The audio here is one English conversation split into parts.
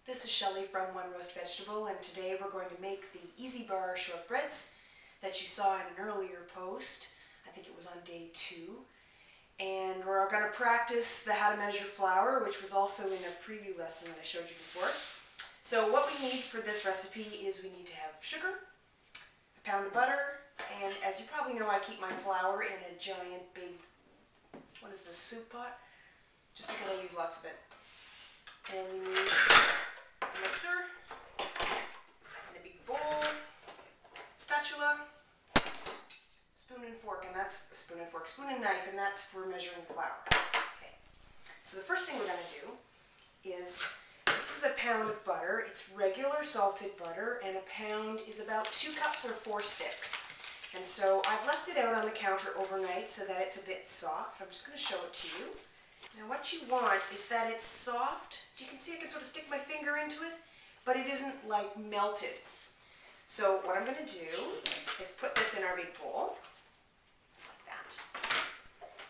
This is Shelley from One Roast Vegetable, and today we're going to make the easy bar shortbreads that you saw in an earlier post. I think it was on day 2. And we're going to practice the how to measure flour, which was also in a preview lesson that I showed you before. So what we need for this recipe is we need to have sugar, a pound of butter, and as you probably know, I keep my flour in a giant big, what is this, soup pot? Just because I use lots of it. And you need a mixer, and a big bowl, spatula, spoon and fork, and that's spoon and knife, and that's for measuring flour. Okay. So the first thing we're going to do is, this is a pound of butter. It's regular salted butter, and a pound is about 2 cups or 4 sticks. And so I've left it out on the counter overnight so that it's a bit soft. I'm just going to show it to you. Now what you want is that it's soft. You can see I can sort of stick my finger into it, but it isn't like melted. So what I'm going to do is put this in our big bowl, just like that.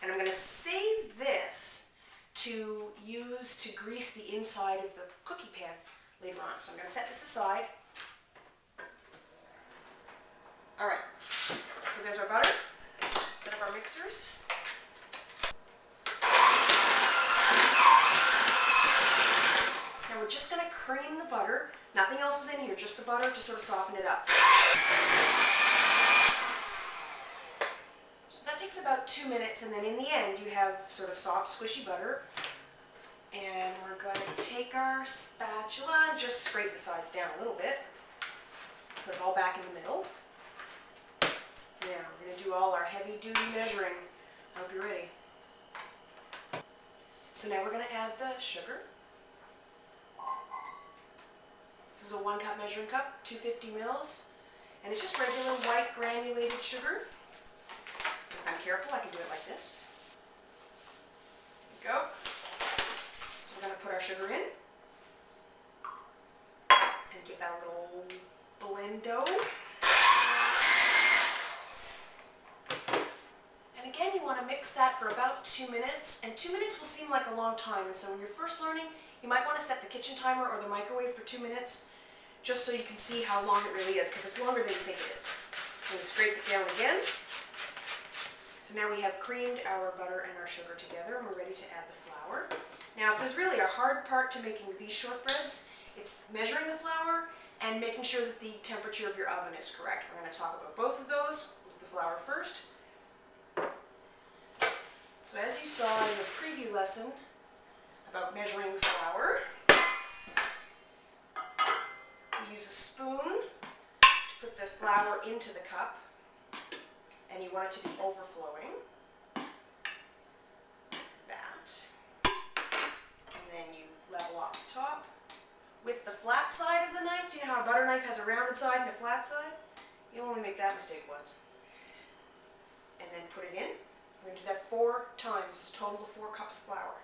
And I'm going to save this to use to grease the inside of the cookie pan later on. So I'm going to set this aside. Alright, so there's our butter. Set up our mixers. Now we're just going to cream the butter. Nothing else is in here, just the butter to sort of soften it up. So that takes about 2 minutes, and then in the end you have sort of soft, squishy butter. And we're going to take our spatula and just scrape the sides down a little bit. Put it all back in the middle. Now we're going to do all our heavy-duty measuring. I hope you're ready. So now we're going to add the sugar. This is a 1 cup measuring cup, 250 mils, and it's just regular white granulated sugar. If I'm careful, I can do it like this. There we go. So we're going to put our sugar in and give that a little blendo. And again, you want to mix that for about 2 minutes, and 2 minutes will seem like a long time, and so when you're first learning, you might want to set the kitchen timer or the microwave for 2 minutes, just so you can see how long it really is, because it's longer than you think it is. I'm going to scrape it down again. So now we have creamed our butter and our sugar together, and we're ready to add the flour. Now, if there's really a hard part to making these shortbreads, it's measuring the flour and making sure that the temperature of your oven is correct. We're going to talk about both of those. We'll do the flour first. So as you saw in the preview lesson about measuring flour, you use a spoon to put the flour into the cup, and you want it to be overflowing. That. And then you level off the top. With the flat side of the knife, do you know how a butter knife has a rounded side and a flat side? You'll only make that mistake once. And then put it in. We're going to do that 4 times. It's a total of 4 cups of flour.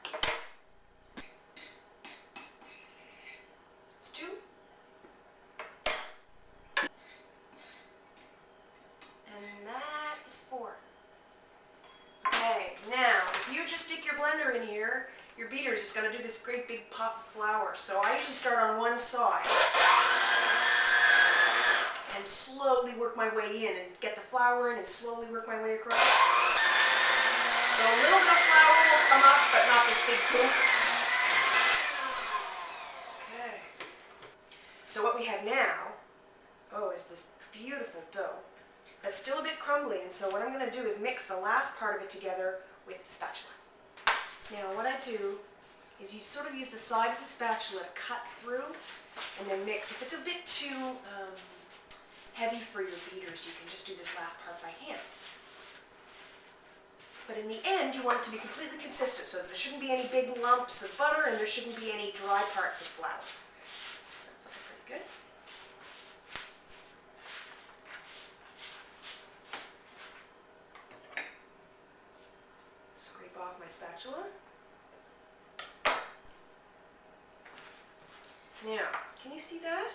It's 2. And that is 4. Okay, now, if you just stick your blender in here, your beater is just going to do this great big puff of flour. So I usually start on one side and slowly work my way in and get the flour in and slowly work my way across. So a little bit of flour will come up, but not this big poop. Okay. So what we have now, is this beautiful dough that's still a bit crumbly, and so what I'm going to do is mix the last part of it together with the spatula. Now what I do is you sort of use the side of the spatula to cut through and then mix. If it's a bit too heavy for your beaters, you can just do this last part by hand. But in the end, you want it to be completely consistent, so there shouldn't be any big lumps of butter and there shouldn't be any dry parts of flour. That's looking pretty good. Scrape off my spatula. Now, can you see that?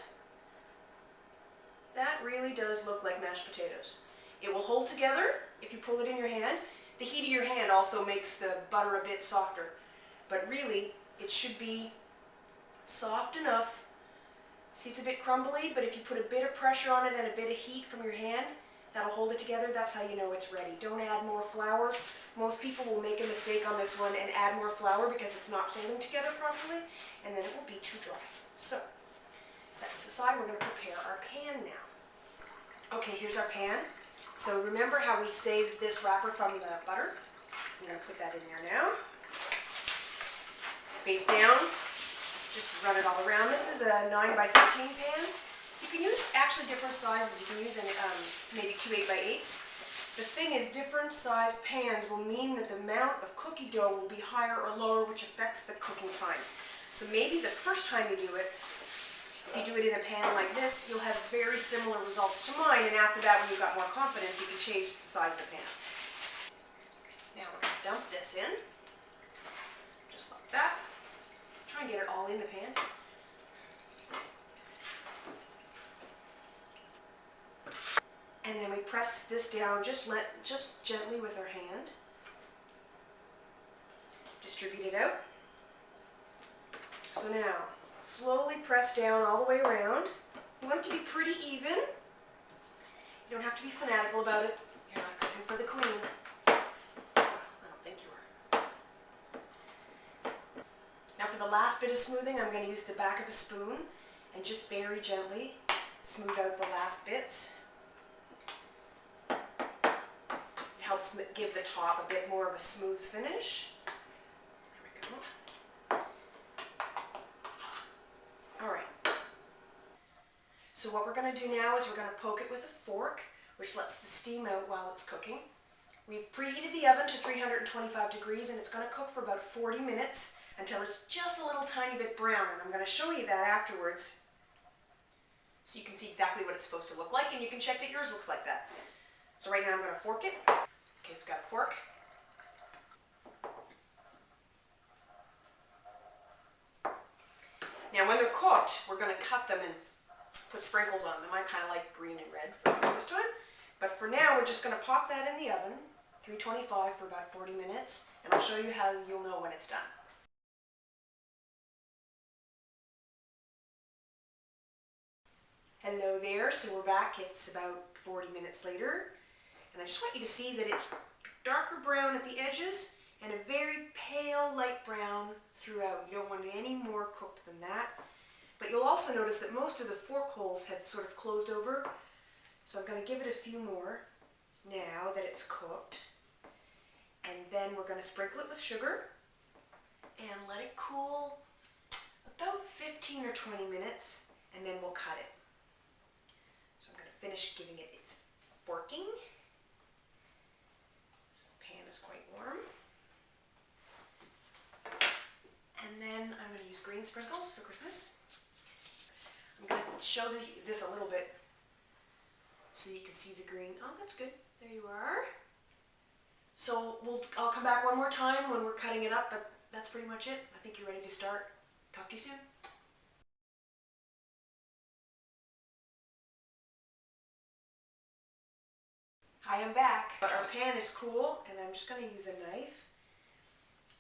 That really does look like mashed potatoes. It will hold together if you pull it in your hand. The heat of your hand also makes the butter a bit softer, but really it should be soft enough See, it's a bit crumbly, but if you put a bit of pressure on it and a bit of heat from your hand, that'll hold it together. That's how you know it's ready. Don't add more flour. Most people will make a mistake on this one and add more flour because it's not holding together properly, and then it will be too dry. So, set this aside. We're going to prepare our pan now. Okay, here's our pan. So remember how we saved this wrapper from the butter? I'm going to put that in there now. Face down. Just run it all around. This is a 9 by 13 pan. You can use actually different sizes. You can use maybe 2 8 by 8s. The thing is, different sized pans will mean that the amount of cookie dough will be higher or lower, which affects the cooking time. So maybe the first time you do it, if you do it in a pan like this, you'll have very similar results to mine, and after that, when you've got more confidence, you can change the size of the pan. Now we're going to dump this in, just like that. Try and get it all in the pan. And then we press this down just gently with our hand. Distribute it out. So now, slowly press down all the way around. You want it to be pretty even. You don't have to be fanatical about it. You're not cooking for the queen. Well, I don't think you are. Now for the last bit of smoothing, I'm going to use the back of a spoon and just very gently smooth out the last bits. It helps give the top a bit more of a smooth finish. There we go. Alright. So what we're going to do now is we're going to poke it with a fork, which lets the steam out while it's cooking. We've preheated the oven to 325 degrees, and it's going to cook for about 40 minutes until it's just a little tiny bit brown, and I'm going to show you that afterwards so you can see exactly what it's supposed to look like, and you can check that yours looks like that. So right now I'm going to fork it. Okay, so I've got a fork. Now when they're cooked, we're going to cut them and put sprinkles on them. I kind of like green and red for Christmas time. But for now, we're just going to pop that in the oven, 325 for about 40 minutes, and I'll show you how you'll know when it's done. Hello there, so we're back. It's about 40 minutes later, and I just want you to see that it's darker brown at the edges and a very pale light brown throughout. You don't want it any more cooked than that. But you'll also notice that most of the fork holes have sort of closed over, so I'm going to give it a few more now that it's cooked. And then we're going to sprinkle it with sugar and let it cool about 15 or 20 minutes, and then we'll cut it. So I'm going to finish giving it its forking. So the pan is quite warm. And then I'm going to use green sprinkles for Christmas. I'm going to show this a little bit so you can see the green. Oh, that's good. There you are. So I'll come back one more time when we're cutting it up, but that's pretty much it. I think you're ready to start. Talk to you soon. Hi, I'm back. But our pan is cool, and I'm just going to use a knife.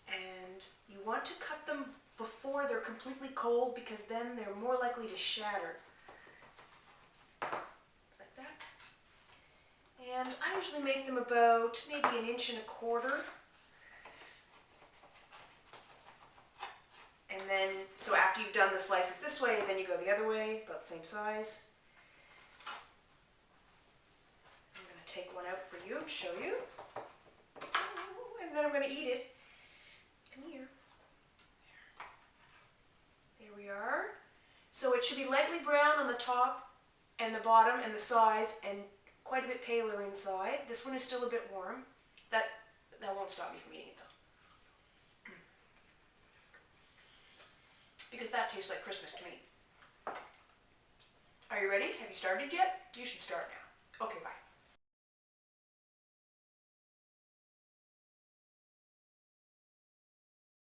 And you want to cut them before they're completely cold, because then they're more likely to shatter. Just like that. And I usually make them about maybe 1.25 inches. And then, so after you've done the slices this way, then you go the other way, about the same size. I'm going to take one out for you and show you. And then I'm going to eat it. Come here. There we are. So it should be lightly brown on the top and the bottom and the sides, and quite a bit paler inside. This one is still a bit warm. That won't stop me from eating it though. Because that tastes like Christmas to me. Are you ready? Have you started yet? You should start now. Okay, bye.